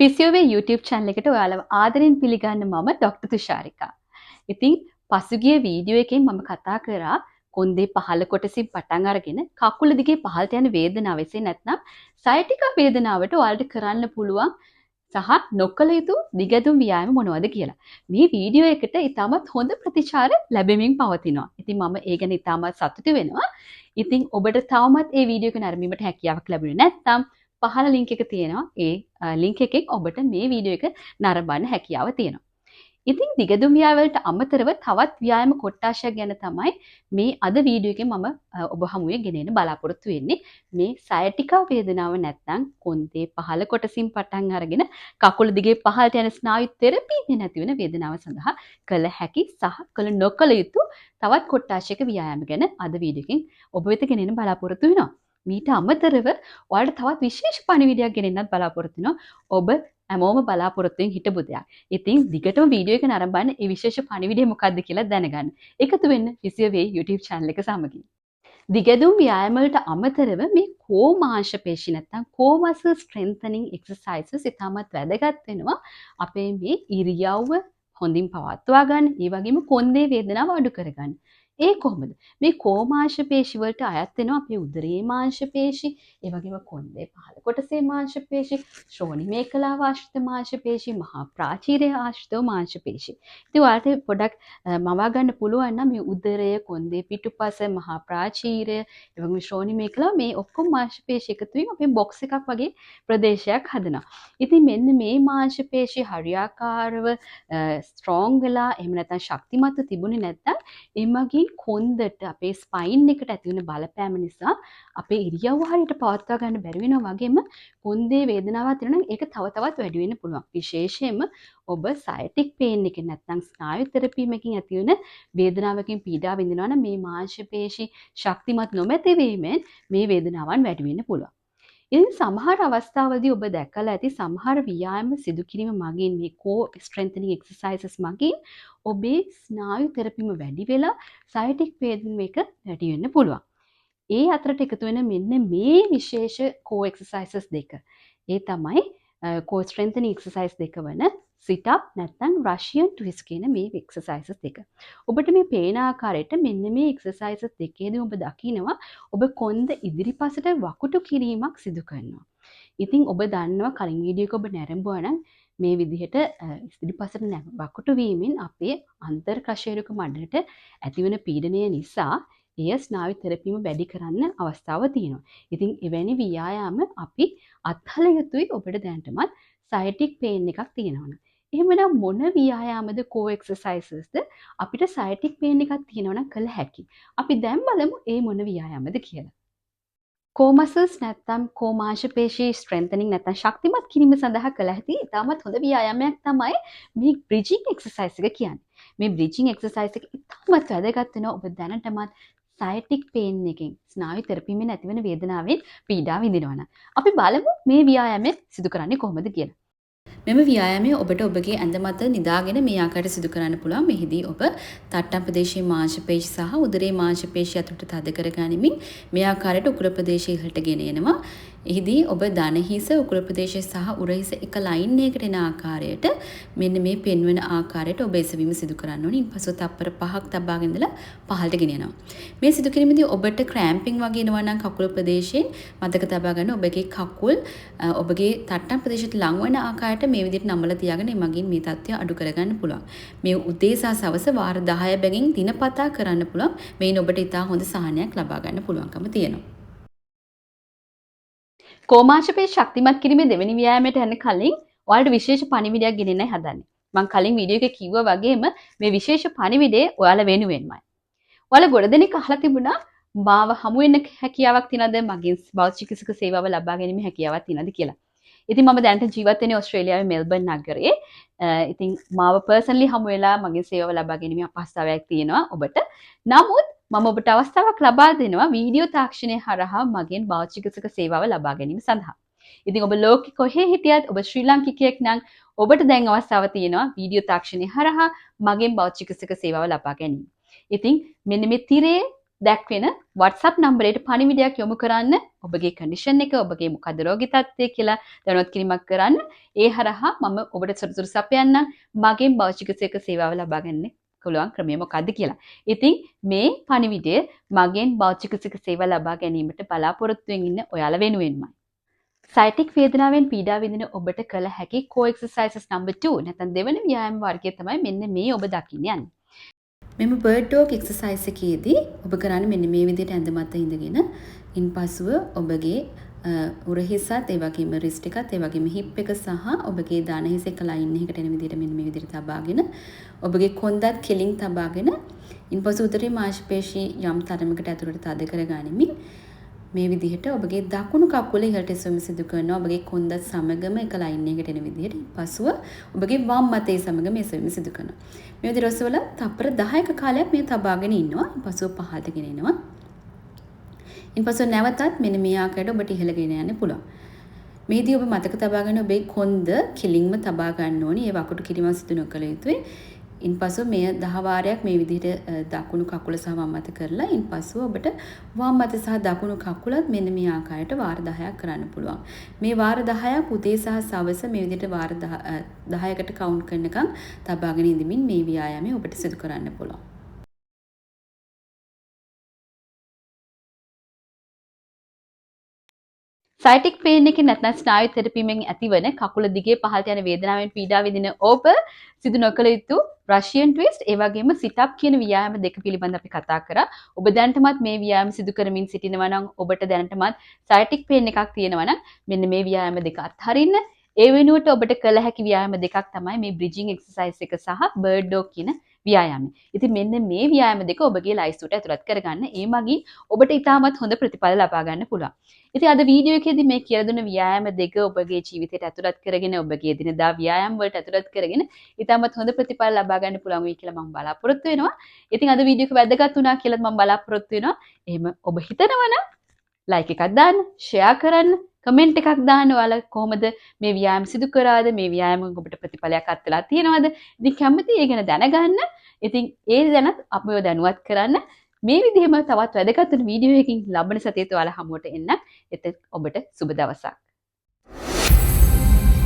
ෆිසියෝවේ YouTube channel එකට ඔයාලව ආදරෙන් පිළිගන්න මම ඩොක්ටර් තුෂාරිකා. ඉතින් පසුගිය වීඩියෝ එකෙන් මම කතා කරා කොන්දේ පහළ කොටසින් පටන් අරගෙන කකුල දිගේ පහළට යන වේදනාව එසේ නැත්නම් සයටිකා වේදනාවට ඔයාලට කරන්න පුළුවන් සහ නොකළ යුතු දිගැදුම් ව්‍යායාම මොනවද කියලා. මේ වීඩියෝ එකට ඉතාමත් හොඳ ප්‍රතිචාර ලැබෙමින් පවතිනවා. ඉතින් මම ඒ ගැන ඉතාමත් සතුටු වෙනවා. ඉතින් ඔබට තවමත් මේ වීඩියෝ එක නරඹීමට හැකියාවක් ලැබුණේ නැත්නම් පහළ ලින්ක් එක තියෙනවා. ඒ ලින්ක් එකෙන් ඔබට මේ වීඩියෝ එක නරඹන්න හැකියාව තියෙනවා. ඉතින් දිගදුම් ව්‍යායාමවලට අමතරව තවත් ව්‍යායාම කොට්ටාශයක් ගැන තමයි මේ අද වීඩියෝ එකෙන් මම ඔබ හමුවේ ගෙනෙන්න බලාපොරොත්තු වෙන්නේ. මේ සයටිකා වේදනාව නැත්නම් කොන්දේ පහළ කොටසින් පටන් අරගෙන කකුල දිගේ පහළට යන ස්නායු තෙරපීමේ නැති වෙන වේදනාව සඳහා කළ හැකි සහ කළ නොකළ යුතු තවත් කොට්ටාශයක ව්‍යායාම ගැන අද වීඩියෝ එකෙන් ඔබ වෙත ගෙනෙන්න බලාපොරොත්තු වෙනවා. මීට අමතරව ඔයාලට තවත් විශේෂ පණිවිඩයක් ගෙනෙන්නත් බලාපොරොත්තු වෙනවා. ඔබ හැමෝම බලාපොරොත්තුෙන් හිටපු දෙයක්. ඉතින් දිගටම වීඩියෝ එක නරඹන්න මේ විශේෂ පණිවිඩය මොකක්ද කියලා දැනගන්න. එකතු වෙන්න ෆිසියෝවේ YouTube channel එක සමගින්. දිගදුම් ව්‍යායාම වලට අමතරව මේ කෝ මාංශ පේශි නැත්නම් කෝ මසල් ස්ට්‍රෙන්තනින් එක්සර්සයිසස් ඉතාමත් වැදගත් වෙනවා. අපේ මේ ඉරියව්ව හොඳින් පවත්වා ගන්න, ඒ වගේම කොන්දේ වේදනාව අඩු කරගන්න. ඒ කොහොමද? මේ කෝ මාංශ පේශි වලට අයත් වෙනවා අපේ උදරයේ මාංශ පේශි, ඒ වගේම කොන්දේ පහළ කොටසේ මාංශ පේශි, ශ්‍රෝණි මේඛලාව ආශ්‍රිත මාංශ පේශි, මහා ප්‍රාචීරය ආශ්‍රිත මාංශ පේශි. ඉතින් ඔයාලට පොඩක් මවා ගන්න පුළුවන් නම් මේ උදරය, කොන්දේ පිටුපස, මහා ප්‍රාචීරය, ඒ වගේම ශ්‍රෝණි මේඛලාව මේ ඔක්කොම මාංශ පේශි එකතු වීම අපේ බොක්ස් එකක් වගේ ප්‍රදේශයක් හදනවා. ඉතින් මෙන්න මේ මාංශ පේශි හරියාකාරව ස්ට්‍රෝං වෙලා එහෙම නැත්නම් ශක්තිමත්ව තිබුණේ නැත්නම් එමගින් කොන්දට අපේ ස්පයින් එකට ඇති වෙන බලපෑම නිසා අපේ ඉරියව්ව හරියට පවත්වා ගන්න බැරි වෙනවා වගේම කොන්දේ වේදනාවක් තියෙනවා නම් ඒක තව තවත් වැඩි වෙන්න පුළුවන්. විශේෂයෙන්ම ඔබ සයටික් පේන් එකෙන් නැත්නම් ස්නායු තෙරපීමකින් ඇති වෙන වේදනාවකින් පීඩා විඳිනවා නම් මේ මාංශ පේශි ශක්තිමත් නොමැති වීමෙන් මේ වේදනාවන් වැඩි වෙන්න පුළුවන්. ඉතින් සමහර අවස්ථාවලදී ඔබ දැකලා ඇති සමහර ව්‍යායාම සිදු කිරීම මගින් මේ කෝ ස්ට්‍රෙන්තනින් එක්සර්සයිසස් මගින් ඔබේ ස්නායු තෙරපීම වැඩි වෙලා සයටික් පේන් එක වැඩි වෙන්න පුළුවන්. ඒ අතරට එකතු වෙන මෙන්න මේ විශේෂ කෝ එක්සර්සයිසස් දෙක. ඒ තමයි කෝ ස්ට්‍රෙන්තනින් එක්සර්සයිස් දෙක වන සිට් අප් නැත්නම් රෂියන් ට්විස්ට් කියන මේ එක්සර්සයිසස් දෙක. ඔබට මේ පේන ආකාරයට මෙන්න මේ එක්සර්සයිසස් දෙකේදී ඔබ දකිනවා ඔබ කොන්ද ඉදිරිපසට වකුටු කිරීමක් සිදු කරනවා. ඉතින් ඔබ දන්නවා කලින් වීඩියෝ එක ඔබ නැරඹුවා නම් මේ විදිහට ඉදිරිපසට වකුටු වීමෙන් අපේ අන්තර් කශේරුක මඩලට ඇතිවන පීඩනය නිසා එය ස්නායු තෙරපීම වැඩි කරන්න අවස්ථාව තියෙනවා. ඉතින් එවැනි ව්‍යායාම අපි අත්හල යුතුයි ඔබට දැනටමත් සයටික් පේන් එකක් තියෙනවනම්. එහෙමනම් මොන ව්‍යායාමද කෝ එක්සර්සයිසස්ද අපිට සයටික් පේන් එකක් තියෙනවනම් කළ හැකි. අපි දැන් බලමු ඒ මොන ව්‍යායාමද කියලා. කෝ මසල්ස් නැත්නම් කෝ මාංශ පේශී ස්ට්‍රෙන්තනින් නැත්නම් ශක්තිමත් කිරීම සඳහා කළ හැකි ඉතාමත් හොඳ ව්‍යායාමයක් තමයි මේ බ්‍රිජින් එක්සර්සයිස් එක කියන්නේ. මේ බ්‍රිජින් එක්සර්සයිස් එක ඉතාමත් වැදගත් වෙනවා ඔබ දැනටමත් සයටික් පේන් එකෙන් ස්නායු තෙරපීමෙන් ඇතිවන වේදනාවෙන් පීඩා විඳිනවා නම්. අපි බලමු මේ ව්‍යායාමය සිදු කරන්නේ කොහොමද කියලා. මෙම ව්‍යායාමය ඔබට ඔබගේ ඇඳ මත නිදාගෙන මේ ආකාරයට සිදු කරන්න පුළුවන්. මෙහිදී ඔබ තට්ටම් ප්‍රදේශයේ මාංශ පේශි සහ උදරයේ මාංශ පේශි අතරට තද කර ගනිමින් මේ ආකාරයට උකුල ප්‍රදේශය ඉහළට ගෙන එනවා. එහිදී ඔබ දන හිස උකුල ප්‍රදේශය සහ උරහිස එක ලයින් එකකට එන ආකාරයට මෙන්න මේ පෙන්වන ආකාරයට ඔබ එසවීම සිදු කරන්න ඕනේ. ඊපසු තප්පර 5ක් තබාගෙන ඉඳලා පහළට ගෙන යනවා. මේ සිදු කිරීමේදී ඔබට ක්‍රෑම්පින් වගේ එනවා නම් කකුල ප්‍රදේශයෙන් මතක තබා ගන්න ඔබගේ කකුල් ඔබගේ තට්ටම් ප්‍රදේශයට ලං වෙන ආකාරයට මේ විදිහට නම්බලා තියාගෙන එමගින් මේ තත්ත්වය අඩු කරගන්න පුළුවන්. මේ උදේ සහ සවස වාර 10 බැගින් දිනපතා කරන්න පුළුවන්. මේන් ඔබට ඉතා හොඳ සහනයක් ලබා ගන්න පුළුවන්කම තියෙනවා. කෝමාංශපේ ශක්තිමත් කිරීමේ දෙවෙනි ව්‍යායාමයට යන්න කලින් ඔයාලට විශේෂ පණිවිඩයක් ගෙනෙන්නයි හදන්නේ. මම කලින් වීඩියෝ එකේ කිව්වා වගේම මේ විශේෂ පණිවිඩය ඔයාලා වෙනුවෙන්මයි. ඔයාලා ගොඩ දෙනෙක් අහලා තිබුණා මාව හමු වෙන්න හැකියාවක් තියනද මගෙන් බෞද්ධ චිකිත්සක සේවාව ලබා ගැනීමේ හැකියාවක් තියනද කියලා. ඉතින් මම දැනට ජීවත් වෙන්නේ ඕස්ට්‍රේලියාවේ මෙල්බර්න් නගරේ. ඉතින් මාව පර්සනලි හමු වෙලා මගේ සේවාව ලබා ගැනීමේ අපහසුතාවයක් තියෙනවා ඔබට. නමුත් මම ඔබට අවස්ථාවක් ලබා දෙනවා වීඩියෝ තාක්ෂණය හරහා මගෙන් බෞද්ධ චිකිත්සක සේවාව ලබා ගැනීම සඳහා. ඉතින් ඔබ ලෝකෙ කොහේ හිටියත් ඔබ ශ්‍රී ලාංකිකයෙක් නම් ඔබට දැන් අවස්ථාවක් තියෙනවා වීඩියෝ තාක්ෂණය හරහා මගෙන් බෞද්ධ චිකිත්සක සේවාව ලබා ගැනීම. ඉතින් මෙන්න මේ තිරේ දැක්වෙන WhatsApp නම්බරයට පණිවිඩයක් යොමු කරන්න. ඔබගේ කන්ඩිෂන් එක, ඔබගේ මොකද රෝගී තත්ත්වය කියලා දැනුවත් කිරීමක් කරන්න. ඒ හරහා මම ඔබට සොරතුරු සපයන්නම්. මගෙන් භෞතික සේවාව ලබා ගන්න පුළුවන් ක්‍රමය මොකක්ද කියලා. ඉතින් මේ පණිවිඩය මගෙන් භෞතික සේවා ලබා ගැනීමට බලාපොරොත්තු වෙමින් ඉන්න ඔයාලා වෙනුවෙන්මයි. සයිටික් වේදනාවෙන් පීඩා විඳින ඔබට කළ හැකි කෝ එක්සර්සයිසස් නම්බර් 2 නැත්නම් දෙවන ව්‍යායාම වර්ගය තමයි මෙන්න මේ ඔබ දකින්න යන්නේ. මෙම බර්ඩ් ඩොග් එක්සර්සයිස් එකේදී ඔබ කරන්නේ මෙන්න මේ විදිහට ඇඳ මත ඉඳගෙන ඉන්පසුව ඔබගේ උරහිසත් ඒ වගේම රිස්ට් එකත් ඒ වගේම හිප් එක සහ ඔබගේ දාන හිස එක ලයින් එකකට එන විදිහට මෙන්න මේ විදිහට තබාගෙන ඔබගේ කොන්දත් කෙලින් තබාගෙන ඉන්පසු උදරේ මාංශපේශී යම් තරමකට ඇතුළට තද කරගනිමින් මේ විදිහට ඔබගේ දකුණු කකුල ඉහළට එසවීම සිදු කරනවා. ඔබගේ කොන්දත් සමගම එක ලයින් එකකට එන විදිහට. පසුව ඔබගේ වම් අතේ සමගම එසවීම සිදු කරනවා. මේ විදිහට ඔසවලා තප්පර 10ක කාලයක් මේ තබාගෙන ඉන්නවා. පසුව පහළට ගෙනෙනවා. ඉන්පසු නැවතත් මෙන්න මේ ආකාරයට ඔබට ඉහළගෙන යන්න පුළුවන්. මේදී ඔබ මතක තබාගෙන ඔබේ කොන්ද කෙලින්ම තබා ගන්න ඕනේ. ඒ වකුටු කිරීම සිදු නොකළ යුතුයි. ඉන්පසු මේ 10 වාරයක් මේ විදිහට දකුණු කකුල සහ වම් අත කරලා ඉන්පසු ඔබට වම් අත සහ දකුණු කකුලත් මෙන්න මේ ආකාරයට වාර 10ක් කරන්න පුළුවන්. මේ වාර 10ක් උදේ සහ සවස මේ විදිහට වාර 10කට කවුන්ට් කරනකම් තබාගෙන ඉඳමින් මේ ව්‍යායාමය ඔබට සිදු කරන්න පුළුවන්. සයිටික් පේන් එකේ නැත්නම් ස්නායු තෙරපීමෙන් ඇතිවන කකුල දිගේ පහළට යන වේදනාවෙන් පීඩා විඳින ඔබ සිදු නොකළ යුතු රෂියන් ට්විස්ට් ඒ වගේම සිට් අප් කියන ව්‍යායාම දෙක පිළිබඳව අපි කතා කරා. ඔබ දැනටමත් මේ ව්‍යායාම සිදු කරමින් සිටිනවා නම් ඔබට දැනටමත් සයිටික් පේන් එකක් තියෙනවා නම් මෙන්න මේ ව්‍යායාම දෙක අත්හරින්න. ඒ වෙනුවට ඔබට කළ හැකි ව්‍යායාම දෙකක් තමයි මේ බ්‍රිජින් එක්සර්සයිස් එක සහ බර්ඩ් ඩොග් කියන ව්‍යායාමය. ඉතින් මෙන්න මේ ව්‍යායාම දෙක ඔබගේ ලයිස්තුවට ඇතුළත් කරගන්න. ඒ මගින් ඔබට ඉතාමත් හොඳ ප්‍රතිඵල ලබා ගන්න පුළුවන්. ඉතින් අද වීඩියෝ එකේදී මේ කියලා දුන්න ව්‍යායාම දෙක ඔබගේ ජීවිතයට ඇතුළත් කරගෙන ඔබගේ එදිනදා ව්‍යායාම වලට ඇතුළත් කරගෙන ඉතාමත් හොඳ ප්‍රතිඵල ලබා ගන්න පුළුවන් වෙයි කියලා මම බලාපොරොත්තු වෙනවා. ඉතින් අද වීඩියෝ එක වැදගත් වුණා කියලා මම බලාපොරොත්තු වෙනවා. එහෙම ඔබ හිතනවා නම් ලයික් එකක් දාන්න, ෂෙයා කරන්න, කමෙන්ට් එකක් දාන්න. ඔයාලා කොහොමද මේ ව්‍යායාම සිදු කරාද? මේ ව්‍යායාම ඔබට ප්‍රතිඵලයක් අත් වෙලා තියෙනවද? ඉතින් කැමති ඒ ගැන දැනගන්න. ඉතින් ඒ දැනත් අපිව දැනුවත් කරන්න. මේ විදිහම තවත් වැදගත් වීඩියෝ එකකින් ලබන සතියේ ඔයාලා හමුවට එන්න. එතෙක් ඔබට සුබ දවසක්.